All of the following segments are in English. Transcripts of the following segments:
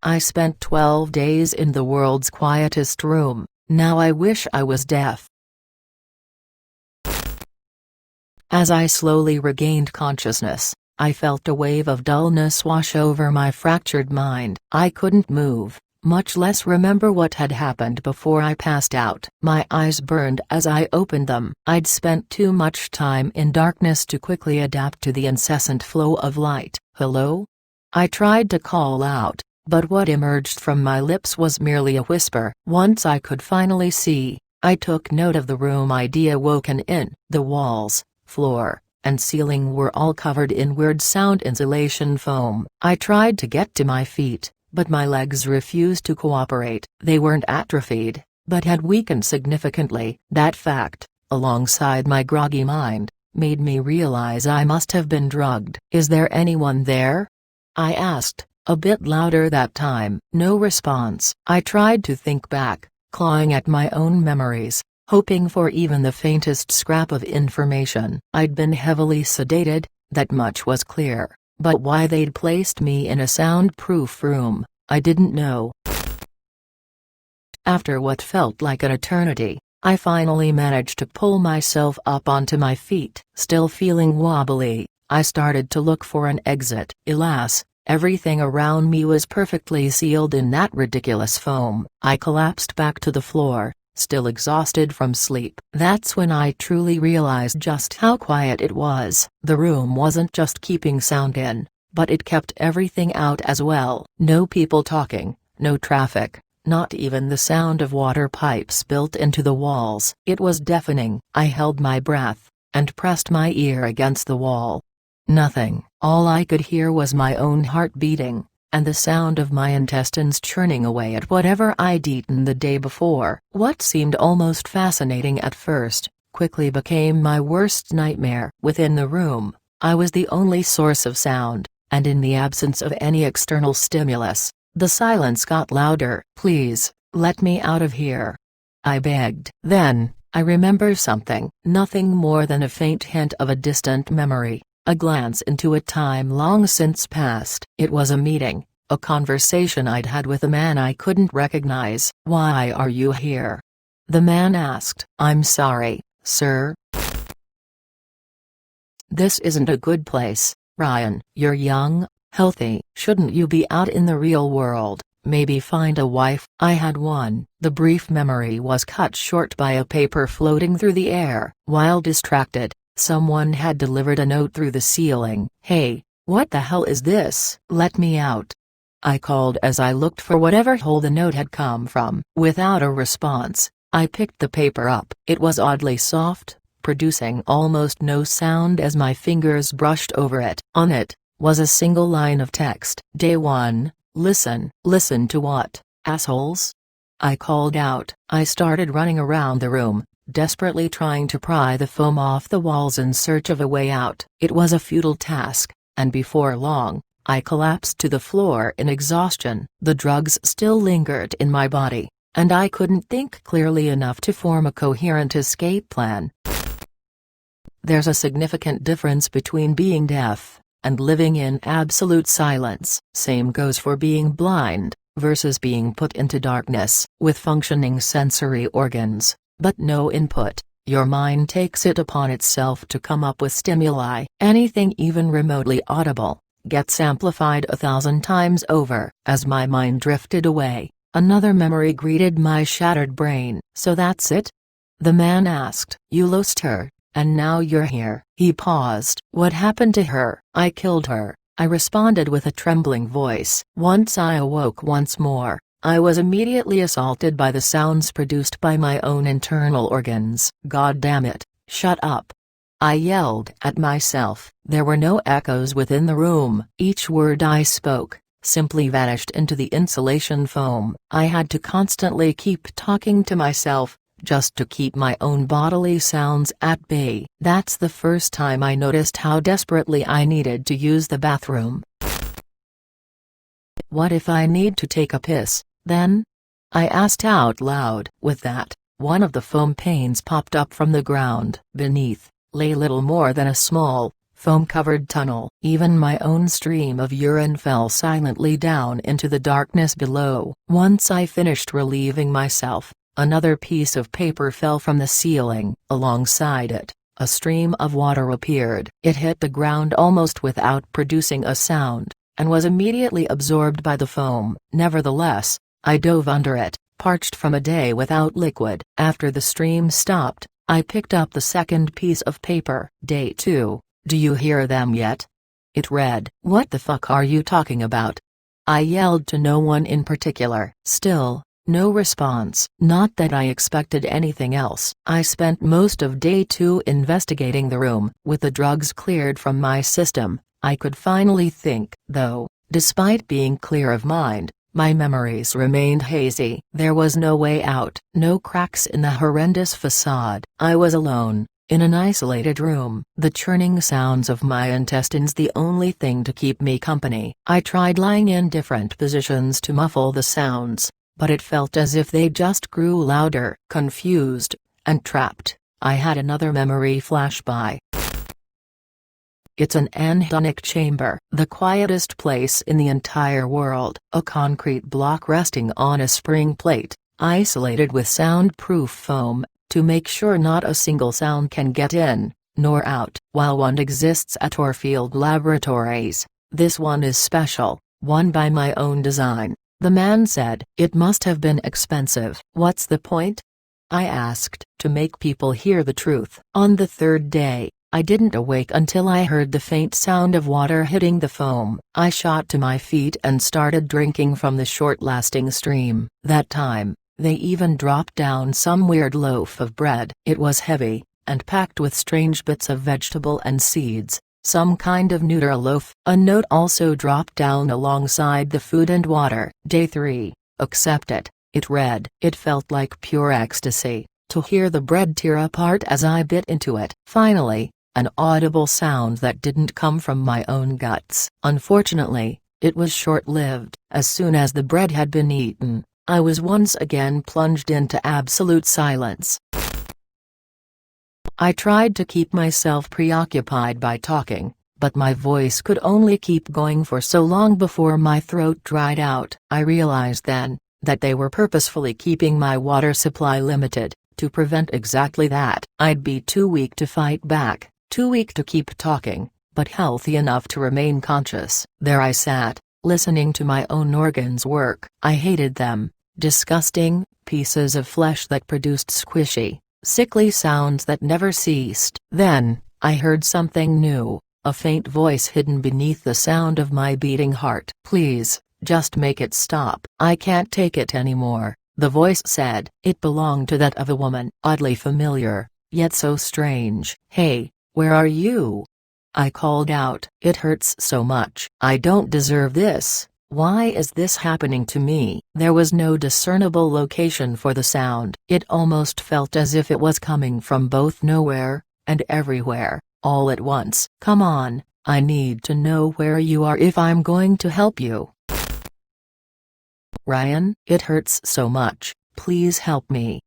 I spent 12 days in the world's quietest room, now I wish I was deaf. As I slowly regained consciousness, I felt a wave of dullness wash over my fractured mind. I couldn't move, much less remember what had happened before I passed out. My eyes burned as I opened them. I'd spent too much time in darkness to quickly adapt to the incessant flow of light. Hello? I tried to call out, but what emerged from my lips was merely a whisper. Once I could finally see, I took note of the room I'd awoken in. The walls, floor, and ceiling were all covered in weird sound insulation foam. I tried to get to my feet, but my legs refused to cooperate. They weren't atrophied, but had weakened significantly. That fact, alongside my groggy mind, made me realize I must have been drugged. "Is there anyone there?" I asked, a bit louder that time. No response. I tried to think back, clawing at my own memories, hoping for even the faintest scrap of information. I'd been heavily sedated, that much was clear, but why they'd placed me in a soundproof room, I didn't know. After what felt like an eternity, I finally managed to pull myself up onto my feet. Still feeling wobbly, I started to look for an exit. Alas, everything around me was perfectly sealed in that ridiculous foam. I collapsed back to the floor, still exhausted from sleep. That's when I truly realized just how quiet it was. The room wasn't just keeping sound in, but it kept everything out as well. No people talking, no traffic, not even the sound of water pipes built into the walls. It was deafening. I held my breath, and pressed my ear against the wall. Nothing. All I could hear was my own heart beating, and the sound of my intestines churning away at whatever I'd eaten the day before. What seemed almost fascinating at first, quickly became my worst nightmare. Within the room, I was the only source of sound, and in the absence of any external stimulus, the silence got louder. "Please, let me out of here," I begged. Then, I remember something. Nothing more than a faint hint of a distant memory. A glance into a time long since past. It was a meeting, a conversation I'd had with a man I couldn't recognize. "Why are you here?" the man asked. "I'm sorry, sir. This isn't a good place, Ryan. You're young, healthy. Shouldn't you be out in the real world, maybe find a wife?" I had one. The brief memory was cut short by a paper floating through the air. While distracted, someone had delivered a note through the ceiling. "Hey, what the hell is this? Let me out," I called as I looked for whatever hole the note had come from. Without a response, I picked the paper up. It was oddly soft, producing almost no sound as my fingers brushed over it. On it was a single line of text. "Day 1, listen." "Listen to what, assholes?" I called out. I started running around the room, desperately trying to pry the foam off the walls in search of a way out. It was a futile task, and before long, I collapsed to the floor in exhaustion. The drugs still lingered in my body, and I couldn't think clearly enough to form a coherent escape plan. There's a significant difference between being deaf and living in absolute silence. Same goes for being blind, versus being put into darkness. With functioning sensory organs, but no input, your mind takes it upon itself to come up with stimuli. Anything even remotely audible gets amplified 1,000 times over. As my mind drifted away, another memory greeted my shattered brain. "So that's it?" the man asked. "You lost her, and now you're here." He paused. "What happened to her?" "I killed her," I responded with a trembling voice. Once I awoke once more, I was immediately assaulted by the sounds produced by my own internal organs. "God damn it, shut up!" I yelled at myself. There were no echoes within the room. Each word I spoke simply vanished into the insulation foam. I had to constantly keep talking to myself, just to keep my own bodily sounds at bay. That's the first time I noticed how desperately I needed to use the bathroom. "What if I need to take a piss, then?" I asked out loud. With that, one of the foam panes popped up from the ground. Beneath, lay little more than a small, foam-covered tunnel. Even my own stream of urine fell silently down into the darkness below. Once I finished relieving myself, another piece of paper fell from the ceiling. Alongside it, a stream of water appeared. It hit the ground almost without producing a sound, and was immediately absorbed by the foam. Nevertheless, I dove under it, parched from a day without liquid. After the stream stopped, I picked up the second piece of paper. Day 2, do you hear them yet? It read. What the fuck are you talking about? I yelled to no one in particular. Still, no response. Not that I expected anything else. I spent most of day 2 investigating the room. With the drugs cleared from my system, I could finally think. Though, despite being clear of mind, my memories remained hazy. There was no way out, no cracks in the horrendous facade. I was alone, in an isolated room. The churning sounds of my intestines the only thing to keep me company. I tried lying in different positions to muffle the sounds, but it felt as if they just grew louder. Confused and trapped, I had another memory flash by. It's an anhedonic chamber, the quietest place in the entire world. A concrete block resting on a spring plate, isolated with soundproof foam, to make sure not a single sound can get in, nor out. While one exists at Orfield Laboratories, this one is special, one by my own design. The man said. It must have been expensive. What's the point? I asked. To make people hear the truth. On the third day, I didn't awake until I heard the faint sound of water hitting the foam. I shot to my feet and started drinking from the short-lasting stream. That time, they even dropped down some weird loaf of bread. It was heavy, and packed with strange bits of vegetable and seeds, some kind of Nutella loaf. A note also dropped down alongside the food and water. Day 3, accept it, it read. It felt like pure ecstasy, to hear the bread tear apart as I bit into it. Finally, an audible sound that didn't come from my own guts. Unfortunately, it was short-lived. As soon as the bread had been eaten, I was once again plunged into absolute silence. I tried to keep myself preoccupied by talking, but my voice could only keep going for so long before my throat dried out. I realized then, that they were purposefully keeping my water supply limited, to prevent exactly that. I'd be too weak to fight back. Too weak to keep talking, but healthy enough to remain conscious. There I sat, listening to my own organs work. I hated them, disgusting, pieces of flesh that produced squishy, sickly sounds that never ceased. Then, I heard something new, a faint voice hidden beneath the sound of my beating heart. Please, just make it stop. I can't take it anymore, the voice said. It belonged to that of a woman. Oddly familiar, yet so strange. Hey. Where are you? I called out. It hurts so much. I don't deserve this. Why is this happening to me? There was no discernible location for the sound. It almost felt as if it was coming from both nowhere and everywhere, all at once. Come on, I need to know where you are if I'm going to help you. Ryan, it hurts so much. Please help me.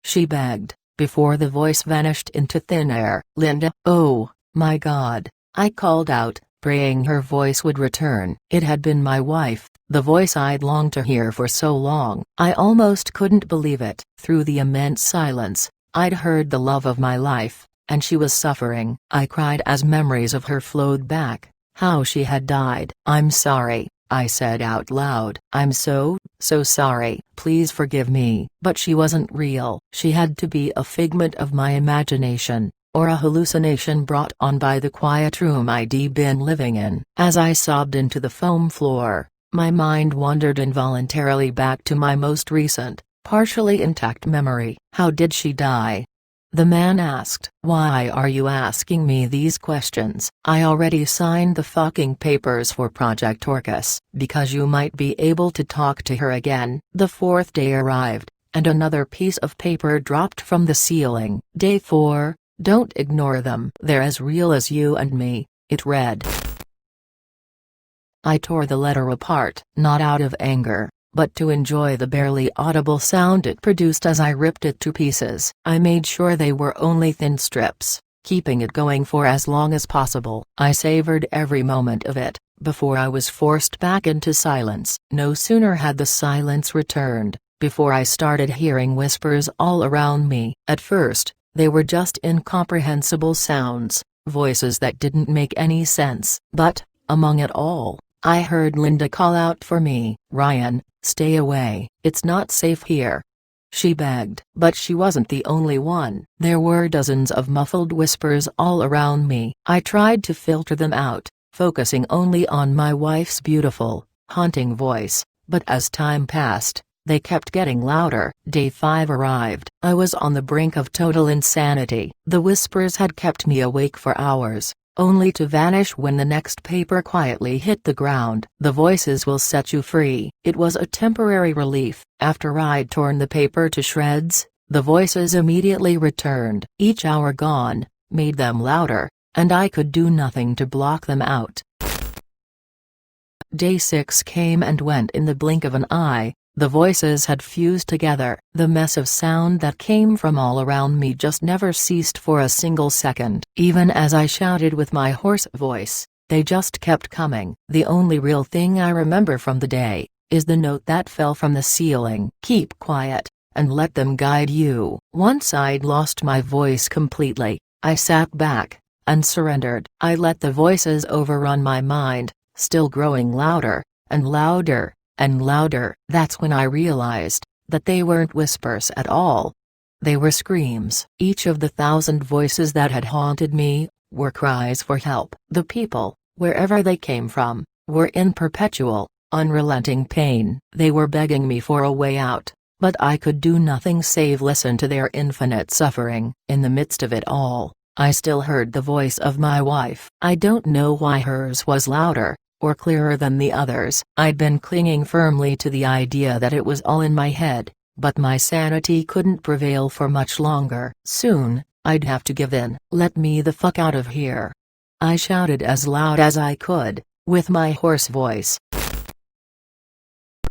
She begged, before the voice vanished into thin air. Linda, oh, my God, I called out, praying her voice would return. It had been my wife, the voice I'd longed to hear for so long. I almost couldn't believe it. Through the immense silence, I'd heard the love of my life, and she was suffering. I cried as memories of her flowed back, how she had died. I'm sorry, I said out loud. I'm so sorry. Please forgive me. But she wasn't real. She had to be a figment of my imagination, or a hallucination brought on by the quiet room I'd been living in. As I sobbed into the foam floor, my mind wandered involuntarily back to my most recent, partially intact memory. How did she die? The man asked. Why are you asking me these questions? I already signed the fucking papers for Project Orcus. Because you might be able to talk to her again. The fourth day arrived, and another piece of paper dropped from the ceiling. Day 4, don't ignore them. They're as real as you and me, it read. I tore the letter apart, not out of anger, but to enjoy the barely audible sound it produced as I ripped it to pieces. I made sure they were only thin strips, keeping it going for as long as possible. I savored every moment of it, before I was forced back into silence. No sooner had the silence returned, before I started hearing whispers all around me. At first, they were just incomprehensible sounds, voices that didn't make any sense. But, among it all, I heard Linda call out for me. "Ryan, stay away, it's not safe here," she begged. But she wasn't the only one. There were dozens of muffled whispers all around me. I tried to filter them out, focusing only on my wife's beautiful, haunting voice, but as time passed, they kept getting louder. Day 5 arrived. I was on the brink of total insanity. The whispers had kept me awake for hours, only to vanish when the next paper quietly hit the ground. "The voices will set you free." It was a temporary relief. After I'd torn the paper to shreds, the voices immediately returned. Each hour gone made them louder, and I could do nothing to block them out. Day 6 came and went in the blink of an eye. The voices had fused together. The mess of sound that came from all around me just never ceased for a single second. Even as I shouted with my hoarse voice, they just kept coming. The only real thing I remember from the day is the note that fell from the ceiling. "Keep quiet, and let them guide you." Once I'd lost my voice completely, I sat back and surrendered. I let the voices overrun my mind, still growing louder and louder and louder. That's when I realized that they weren't whispers at all. They were screams. Each of the 1,000 voices that had haunted me were cries for help. The people, wherever they came from, were in perpetual, unrelenting pain. They were begging me for a way out, but I could do nothing save listen to their infinite suffering. In the midst of it all, I still heard the voice of my wife. I don't know why hers was louder or clearer than the others. I'd been clinging firmly to the idea that it was all in my head, but my sanity couldn't prevail for much longer. Soon, I'd have to give in. "Let me the fuck out of here," I shouted as loud as I could, with my hoarse voice.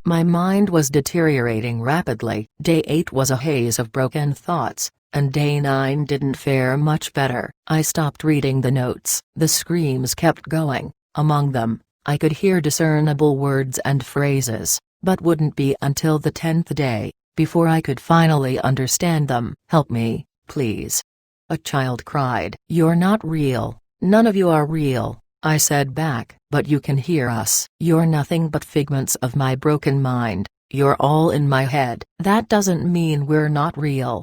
My mind was deteriorating rapidly. Day 8 was a haze of broken thoughts, and Day 9 didn't fare much better. I stopped reading the notes. The screams kept going. Among them, I could hear discernible words and phrases, but wouldn't be until the 10th day before I could finally understand them. "Help me, please," a child cried. "You're not real, none of you are real," I said back. "But you can hear us. You're nothing but figments of my broken mind, you're all in my head." "That doesn't mean we're not real."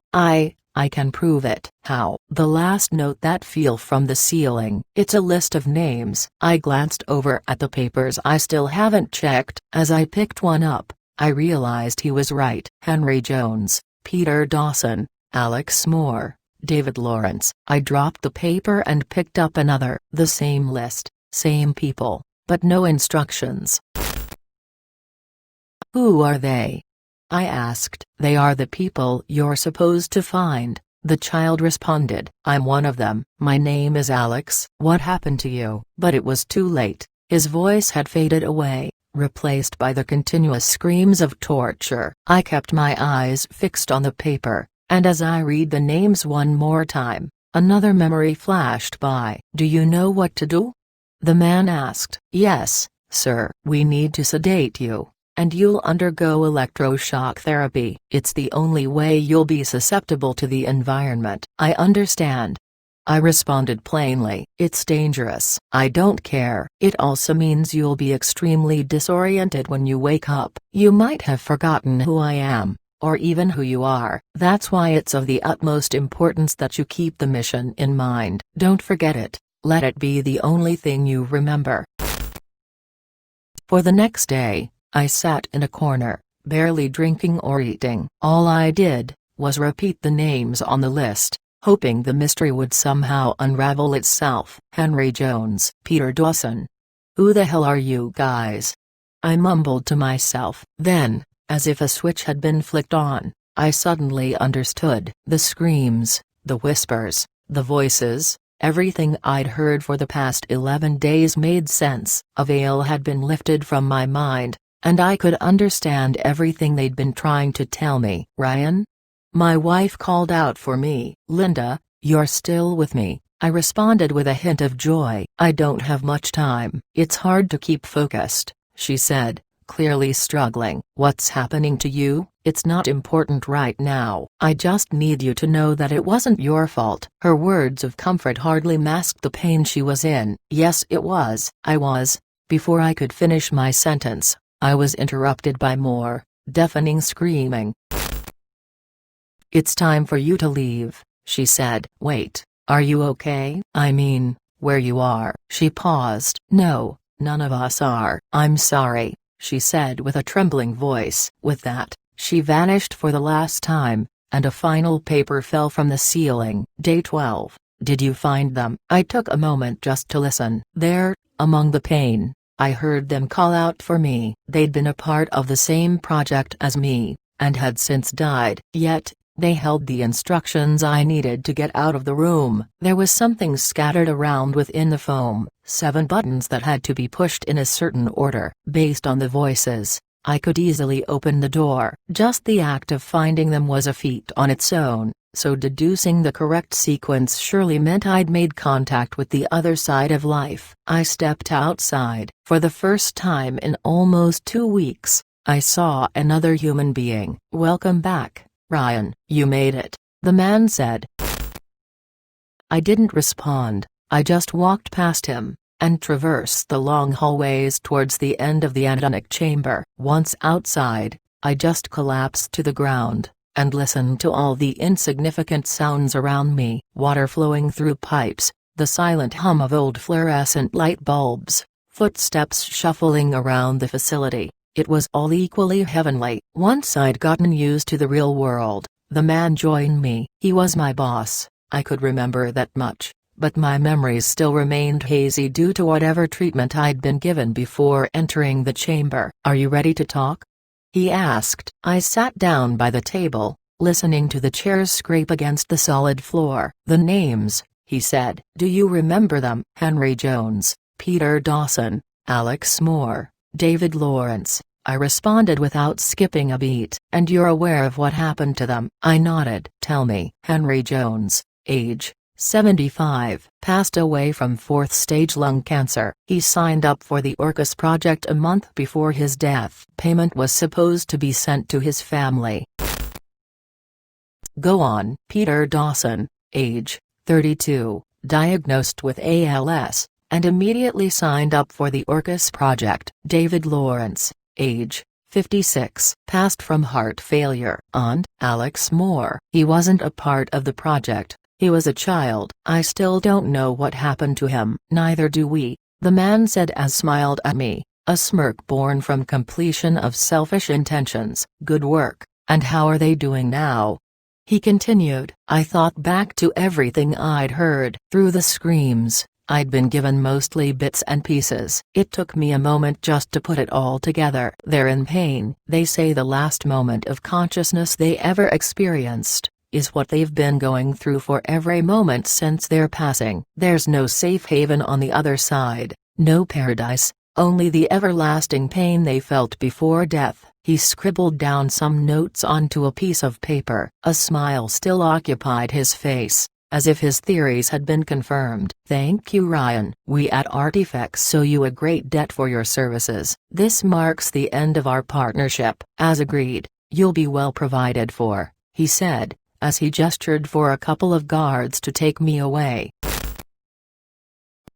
I can prove it." "How?" "The last note that fell from the ceiling. It's a list of names." I glanced over at the papers I still haven't checked. As I picked one up, I realized he was right. Henry Jones, Peter Dawson, Alex Moore, David Lawrence. I dropped the paper and picked up another. The same list, same people, but no instructions. "Who are they?" I asked. "They are the people you're supposed to find," the child responded. "I'm one of them. My name is Alex." "What happened to you?" But it was too late. His voice had faded away, replaced by the continuous screams of torture. I kept my eyes fixed on the paper, and as I read the names one more time, another memory flashed by. "Do you know what to do?" the man asked. "Yes, sir. We need to sedate you, and you'll undergo electroshock therapy. It's the only way you'll be susceptible to the environment." "I understand," I responded plainly. "It's dangerous." "I don't care. It also means you'll be extremely disoriented when you wake up. You might have forgotten who I am, or even who you are. That's why it's of the utmost importance that you keep the mission in mind. Don't forget it. Let it be the only thing you remember." For the next day, I sat in a corner, barely drinking or eating. All I did was repeat the names on the list, hoping the mystery would somehow unravel itself. Henry Jones, Peter Dawson. Who the hell are you guys? I mumbled to myself. Then, as if a switch had been flicked on, I suddenly understood. The screams, the whispers, the voices, everything I'd heard for the past 11 days made sense. A veil had been lifted from my mind, and I could understand everything they'd been trying to tell me. "Ryan?" My wife called out for me. "Linda, you're still with me," I responded with a hint of joy. I don't have much time. It's hard to keep focused, she said, clearly struggling. What's happening to you? It's not important right now. I just need you to know that it wasn't your fault. Her words of comfort hardly masked the pain she was in. Yes, it was. I was. Before I could finish my sentence, I was interrupted by more deafening screaming. It's time for you to leave, she said. Wait, are you okay? I mean, where you are. She paused. No, none of us are. I'm sorry, she said with a trembling voice. With that, she vanished for the last time, and a final paper fell from the ceiling. Day 12. Did you find them? I took a moment just to listen. There, among the pain, I heard them call out for me. They'd been a part of the same project as me, and had since died. Yet, they held the instructions I needed to get out of the room. There was something scattered around within the foam, 7 buttons that had to be pushed in a certain order. Based on the voices, I could easily open the door. Just the act of finding them was a feat on its own, so deducing the correct sequence surely meant I'd made contact with the other side of life. I stepped outside. For the first time in almost 2 weeks, I saw another human being. Welcome back, Ryan. You made it, the man said. I didn't respond. I just walked past him, and traversed the long hallways towards the end of the Adonic chamber. Once outside, I just collapsed to the ground, and listened to all the insignificant sounds around me. Water flowing through pipes, the silent hum of old fluorescent light bulbs, footsteps shuffling around the facility. It was all equally heavenly. Once I'd gotten used to the real world, the man joined me. He was my boss, I could remember that much, but my memories still remained hazy due to whatever treatment I'd been given before entering the chamber. Are you ready to talk? He asked. I sat down by the table, listening to the chairs scrape against the solid floor. The names, he said. Do you remember them? Henry Jones, Peter Dawson, Alex Moore, David Lawrence, I responded without skipping a beat. And you're aware of what happened to them? I nodded. Tell me. Henry Jones, age 75, passed away from 4th-stage lung cancer. He signed up for the Orcus project a month before his death. Payment was supposed to be sent to his family. Go on. Peter Dawson, age 32, diagnosed with ALS, and immediately signed up for the Orcus project. David Lawrence, age 56, passed from heart failure. And Alex Moore. He wasn't a part of the project. He was a child. I still don't know what happened to him. Neither do we, the man said as smiled at me, a smirk born from completion of selfish intentions. Good work. And how are they doing now? He continued. I thought back to everything I'd heard. Through the screams, I'd been given mostly bits and pieces. It took me a moment just to put it all together. They're in pain. They say the last moment of consciousness they ever experienced is what they've been going through for every moment since their passing. There's no safe haven on the other side, no paradise, only the everlasting pain they felt before death. He scribbled down some notes onto a piece of paper. A smile still occupied his face, as if his theories had been confirmed. Thank you, Ryan. We at Artifacts owe you a great debt for your services. This marks the end of our partnership. As agreed, you'll be well provided for, he said, as he gestured for a couple of guards to take me away.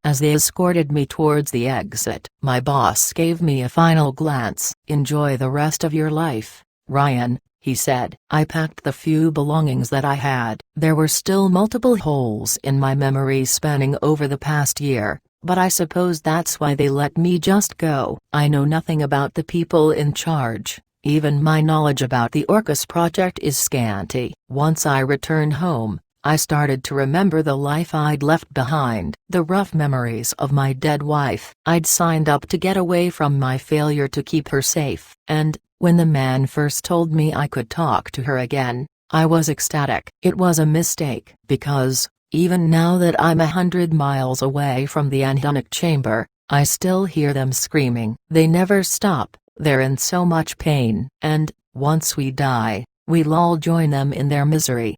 As they escorted me towards the exit, my boss gave me a final glance. Enjoy the rest of your life, Ryan, he said. I packed the few belongings that I had. There were still multiple holes in my memory spanning over the past year, but I suppose that's why they let me just go. I know nothing about the people in charge. Even my knowledge about the Orcus project is scanty. Once I returned home, I started to remember the life I'd left behind. The rough memories of my dead wife. I'd signed up to get away from my failure to keep her safe. And, when the man first told me I could talk to her again, I was ecstatic. It was a mistake. Because, even now that I'm 100 miles away from the Adonic chamber, I still hear them screaming. They never stop. They're in so much pain. And, once we die, we'll all join them in their misery.